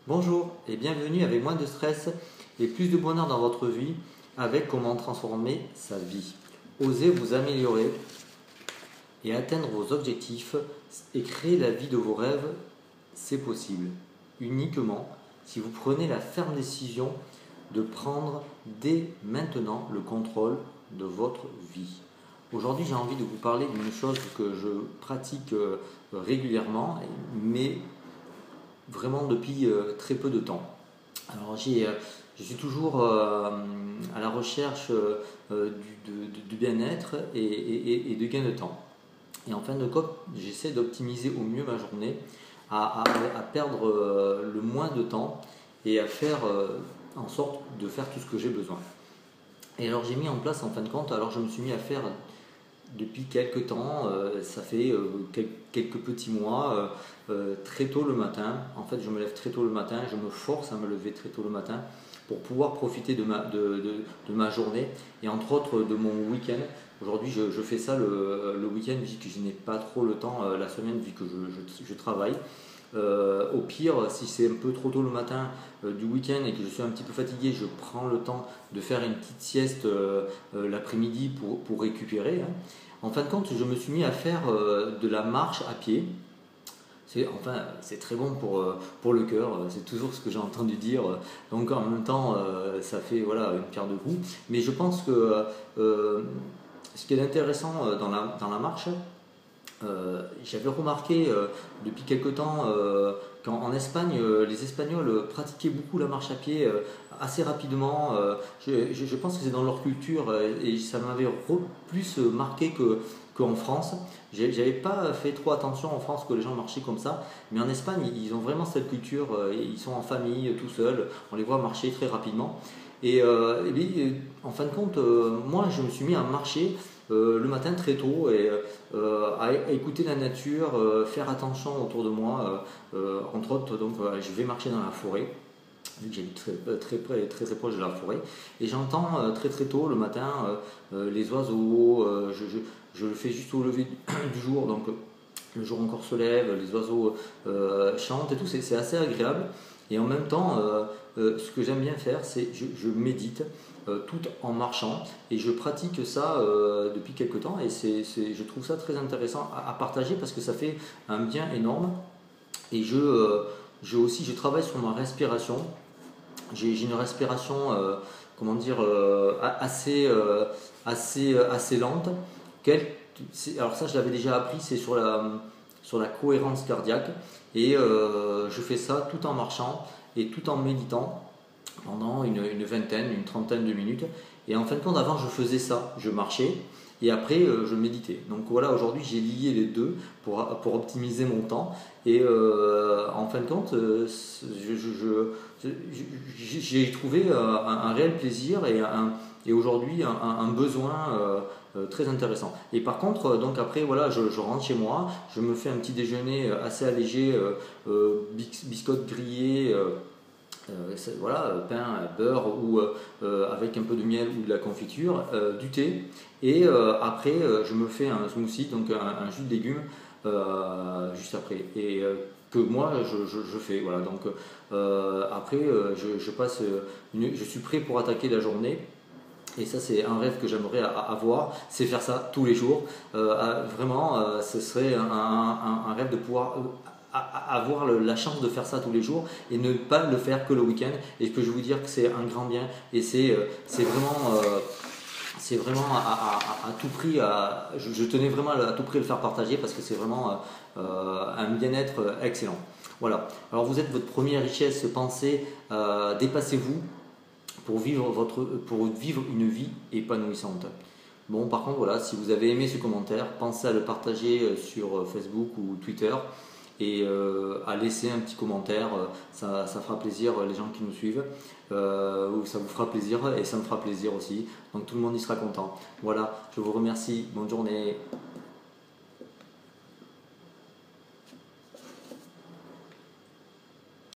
Bonjour et bienvenue avec moins de stress et plus de bonheur dans votre vie avec comment transformer sa vie. Osez vous améliorer et atteindre vos objectifs et créer la vie de vos rêves, c'est possible. Uniquement si vous prenez la ferme décision de prendre dès maintenant le contrôle de votre vie. Aujourd'hui, j'ai envie de vous parler d'une chose que je pratique régulièrement, mais vraiment depuis très peu de temps. Alors je suis toujours à la recherche du bien-être et de gain de temps. Et en fin de compte, j'essaie d'optimiser au mieux ma journée, à perdre le moins de temps et à faire en sorte de faire tout ce que j'ai besoin. Et alors j'ai mis en place en fin de compte, alors je me suis mis à faire depuis quelques temps, ça fait quelques petits mois, très tôt le matin. En fait, je me lève très tôt le matin, je me force à me lever très tôt le matin pour pouvoir profiter de ma journée et entre autres de mon week-end. Aujourd'hui, je fais ça le week-end vu que je n'ai pas trop le temps la semaine vu que je travaille. Au pire, si c'est un peu trop tôt le matin du week-end et que je suis un petit peu fatigué, je prends le temps de faire une petite sieste l'après-midi pour récupérer. En fin de compte, je me suis mis à faire de la marche à pied. C'est très bon pour le cœur, c'est toujours ce que j'ai entendu dire. Donc en même temps, ça fait voilà, une pierre deux coups. Mais je pense que ce qui est intéressant dans la marche, j'avais remarqué depuis quelque temps qu'en Espagne, les Espagnols pratiquaient beaucoup la marche à pied assez rapidement. Je pense que c'est dans leur culture et ça m'avait plus marqué qu'en France. J'avais pas fait trop attention en France que les gens marchaient comme ça, mais en Espagne, ils ont vraiment cette culture. Ils sont en famille, tout seuls. On les voit marcher très rapidement. Et bien, en fin de compte, moi, je me suis mis à marcher le matin très tôt et à écouter la nature, faire attention autour de moi. Entre autres, donc, je vais marcher dans la forêt, vu que j'habite très proche de la forêt, et j'entends très tôt le matin les oiseaux. Je le fais juste au lever du jour, donc le jour encore se lève, les oiseaux chantent et tout, c'est assez agréable. Et en même temps, ce que j'aime bien faire, c'est je médite tout en marchant et je pratique ça depuis quelques temps et je trouve ça très intéressant à partager parce que ça fait un bien énorme. Et je travaille sur ma respiration. J'ai une respiration, comment dire, assez lente. Alors ça, je l'avais déjà appris, c'est sur la cohérence cardiaque. Et je fais ça tout en marchant et tout en méditant pendant une vingtaine, une trentaine de minutes. Et en fin de compte, avant, je faisais ça. Je marchais et après, je méditais. Donc voilà, aujourd'hui, j'ai lié les deux pour optimiser mon temps. Et en fin de compte, j'ai trouvé un réel plaisir et aujourd'hui un besoin très intéressant. Et par contre, donc après, voilà, je rentre chez moi, je me fais un petit déjeuner assez allégé, biscottes grillées. Voilà, pain, beurre ou avec un peu de miel ou de la confiture, du thé et après je me fais un smoothie, donc un jus de légumes juste après et que moi je fais voilà donc après je suis prêt pour attaquer la journée. Et ça, c'est un rêve que j'aimerais avoir, c'est faire ça tous les jours. Vraiment, ce serait un rêve de pouvoir avoir la chance de faire ça tous les jours et ne pas le faire que le week-end. Et je peux vous dire que c'est un grand bien et c'est vraiment à tout prix. Je tenais vraiment à tout prix à le faire partager parce que c'est vraiment un bien-être excellent. Voilà. Alors vous êtes votre première richesse, pensez, dépassez-vous pour vivre une vie épanouissante. Bon, par contre, voilà, si vous avez aimé ce commentaire, pensez à le partager sur Facebook ou Twitter et à laisser un petit commentaire. Ça fera plaisir les gens qui nous suivent. Ou ça vous fera plaisir et ça me fera plaisir aussi. Donc tout le monde y sera content. Voilà, je vous remercie. Bonne journée.